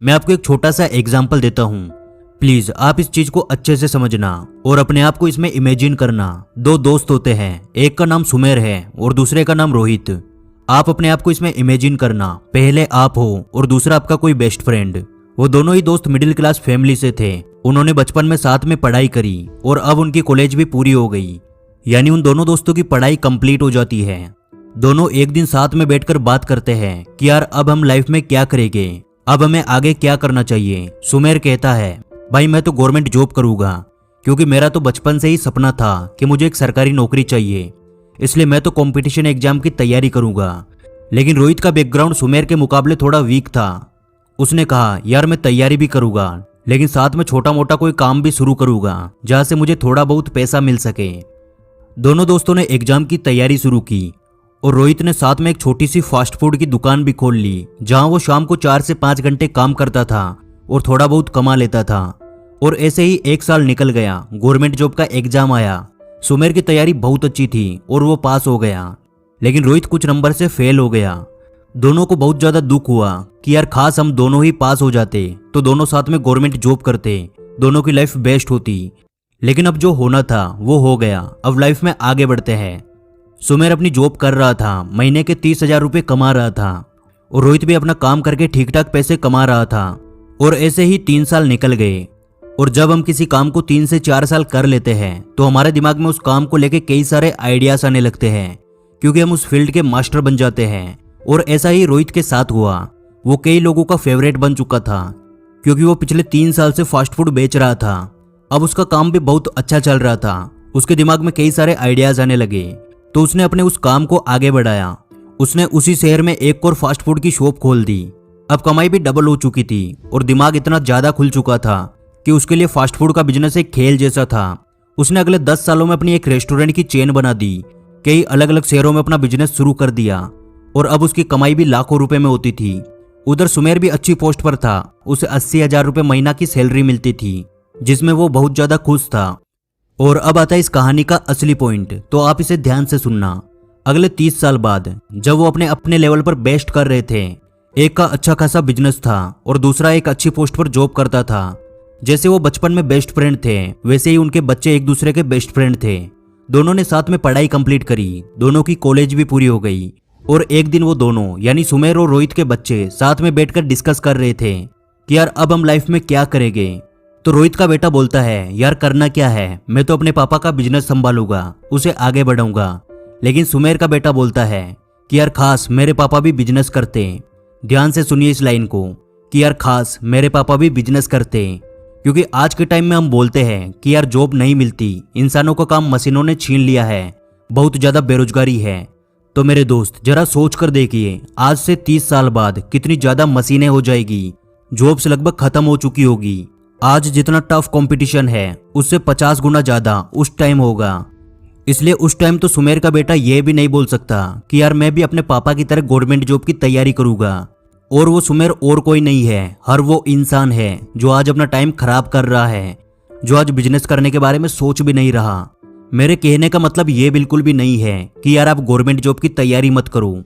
मैं आपको एक छोटा सा एग्जाम्पल देता हूँ, प्लीज आप इस चीज को अच्छे से समझना और अपने आप को इसमें इमेजिन करना। दो दोस्त होते हैं, एक का नाम सुमेर है और दूसरे का नाम रोहित। आप अपने आप को इसमें इमेजिन करना, पहले आप हो और दूसरा आपका कोई बेस्ट फ्रेंड। वो दोनों ही दोस्त मिडिल क्लास फैमिली से थे। उन्होंने बचपन में साथ में पढ़ाई करी और अब उनकी कॉलेज भी पूरी हो गई, यानी उन दोनों दोस्तों की पढ़ाई कंप्लीट हो जाती है। दोनों एक दिन साथ में बैठकर बात करते हैं कि यार अब हम लाइफ में क्या करेंगे, अब हमें आगे क्या करना चाहिए। सुमेर कहता है, भाई मैं तो गवर्नमेंट जॉब करूंगा, क्योंकि मेरा तो बचपन से ही सपना था कि मुझे एक सरकारी नौकरी चाहिए, इसलिए मैं तो कंपटीशन एग्जाम की तैयारी करूंगा। लेकिन रोहित का बैकग्राउंड सुमेर के मुकाबले थोड़ा वीक था। उसने कहा, यार मैं तैयारी भी करूंगा, लेकिन साथ में छोटा मोटा कोई काम भी शुरू करूंगा जहां से मुझे थोड़ा बहुत पैसा मिल सके। दोनों दोस्तों ने एग्जाम की तैयारी शुरू की और रोहित ने साथ में एक छोटी सी फास्ट फूड की दुकान भी खोल ली, जहां वो शाम को 4 से 5 घंटे काम करता था और थोड़ा बहुत कमा लेता था। और ऐसे ही 1 साल निकल गया। गवर्नमेंट जॉब का एग्जाम आया। सुमेर की तैयारी बहुत अच्छी थी और वो पास हो गया, लेकिन रोहित कुछ नंबर से फेल हो गया। दोनों को बहुत ज्यादा दुख हुआ कि यार खास हम दोनों ही पास हो जाते तो दोनों साथ में गवर्नमेंट जॉब करते, दोनों की लाइफ बेस्ट होती। लेकिन अब जो होना था वो हो गया, अब लाइफ में आगे बढ़ते हैं। सुमेर अपनी जॉब कर रहा था, महीने के 30,000 रुपये कमा रहा था और रोहित भी अपना काम करके ठीक ठाक पैसे कमा रहा था। और ऐसे ही 3 साल निकल गए। और जब हम किसी काम को 3 से 4 साल कर लेते हैं तो हमारे दिमाग में उस काम को लेके कई सारे आइडियाज आने लगते हैं, क्योंकि हम उस फील्ड के मास्टर बन जाते हैं। और ऐसा ही रोहित के साथ हुआ। वो कई लोगों का फेवरेट बन चुका था, क्योंकि वो पिछले 3 साल से फास्ट फूड बेच रहा था। अब उसका काम भी बहुत अच्छा चल रहा था। उसके दिमाग में कई सारे आइडियाज आने लगे, तो उसने अपने उस काम को आगे बढ़ाया। उसने उसी शहर में एक और फास्ट फूड की शॉप खोल दी। अब कमाई भी डबल हो चुकी थी और दिमाग इतना ज्यादा खुल चुका था कि उसके लिए फास्ट फूड का बिजनेस एक खेल जैसा था। उसने अगले 10 सालों में अपनी एक रेस्टोरेंट की चेन बना दी, कई अलग अलग शहरों में अपना बिजनेस शुरू कर दिया और अब उसकी कमाई भी लाखों रुपए में होती थी। उधर सुमेर भी अच्छी पोस्ट पर था। उसे 80,000 रुपये महीना की सैलरी मिलती थी, जिसमें वो बहुत ज्यादा खुश था। और अब आता है इस कहानी का असली पॉइंट, तो आप इसे ध्यान से सुनना। अगले 30 साल बाद जब वो अपने लेवल पर बेस्ट कर रहे थे, एक का अच्छा खासा बिजनेस था और दूसरा एक अच्छी पोस्ट पर जॉब करता था। जैसे वो बचपन में बेस्ट फ्रेंड थे, वैसे ही उनके बच्चे एक दूसरे के बेस्ट फ्रेंड थे। दोनों ने साथ में पढ़ाई कंप्लीट करी, दोनों की कॉलेज भी पूरी हो गई। और एक दिन वो दोनों यानी सुमेर और रोहित के बच्चे साथ में बैठकर डिस्कस कर रहे थे कि यार अब हम लाइफ में क्या करेंगे। तो रोहित का बेटा बोलता है, यार करना क्या है, मैं तो अपने पापा का बिजनेस संभालूंगा, उसे आगे बढ़ाऊंगा। लेकिन सुमेर का बेटा बोलता है कि यार खास मेरे पापा भी बिजनेस करते। ध्यान से सुनिए इस लाइन को कि यार खास मेरे पापा भी बिजनेस करते, क्योंकि आज के टाइम में हम बोलते हैं कि यार जॉब नहीं मिलती, इंसानों का काम मशीनों ने छीन लिया है, बहुत ज्यादा बेरोजगारी है। तो मेरे दोस्त जरा सोच कर देखिए, आज से 30 साल बाद कितनी ज्यादा मशीनें हो जाएगी, जॉब्स लगभग खत्म हो चुकी होगी। आज जितना टफ कंपटीशन है उससे 50 गुना ज्यादा उस टाइम होगा। इसलिए उस टाइम तो सुमेर का बेटा ये भी नहीं बोल सकता कि यार मैं भी अपने पापा की तरह गवर्नमेंट जॉब की तैयारी करूंगा। और वो सुमेर और कोई नहीं है, हर वो इंसान है जो आज अपना टाइम खराब कर रहा है, जो आज बिजनेस करने के बारे में सोच भी नहीं रहा। मेरे कहने का मतलब ये बिल्कुल भी नहीं है कि यार आप गवर्नमेंट जॉब की तैयारी मत करो।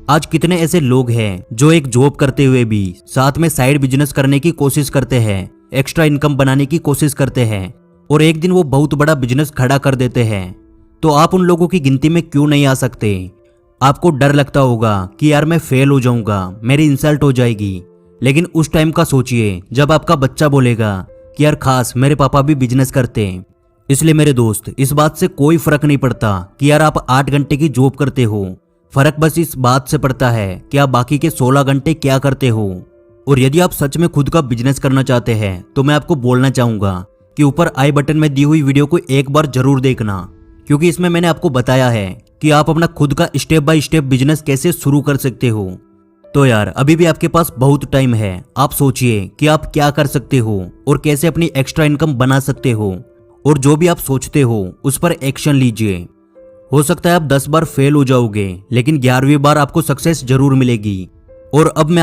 आज कितने ऐसे लोग हैं जो एक जॉब करते हुए भी साथ में साइड बिजनेस करने की कोशिश करते हैं, एक्स्ट्रा इनकम बनाने की कोशिश करते हैं और एक दिन वो बहुत बड़ा बिजनेस खड़ा कर देते हैं। तो आप उन लोगों की गिनती में क्यों नहीं आ सकते? आपको डर लगता होगा कि यार मैं फेल हो जाऊंगा, मेरी इंसल्ट हो जाएगी। लेकिन उस टाइम का सोचिए जब आपका बच्चा बोलेगा कि यार खास मेरे पापा भी बिजनेस करते हैं। इसलिए मेरे दोस्त इस बात से कोई फर्क नहीं पड़ता कि यार आप 8 घंटे की जॉब करते हो, फर्क बस इस बात से पड़ता है कि आप बाकी के 16 घंटे क्या करते हो। और यदि आप सच में खुद का बिजनेस करना चाहते हैं तो मैं आपको बोलना चाहूंगा कि ऊपर आई बटन में दी हुई वीडियो को एक बार जरूर देखना, क्योंकि इसमें मैंने आपको बताया है कि आप अपना खुद का स्टेप बाय स्टेप बिजनेस कैसे शुरू कर सकते हो। तो यार अभी भी आपके पास बहुत टाइम है। आप सोचिए कि आप क्या कर सकते हो और कैसे अपनी एक्स्ट्रा इनकम बना सकते हो, और जो भी आप सोचते हो उस पर एक्शन लीजिए। हो सकता है आप 10 बार फेल हो जाओगे, लेकिन 11वीं बार आपको सक्सेस जरूर मिलेगी। और अब मैं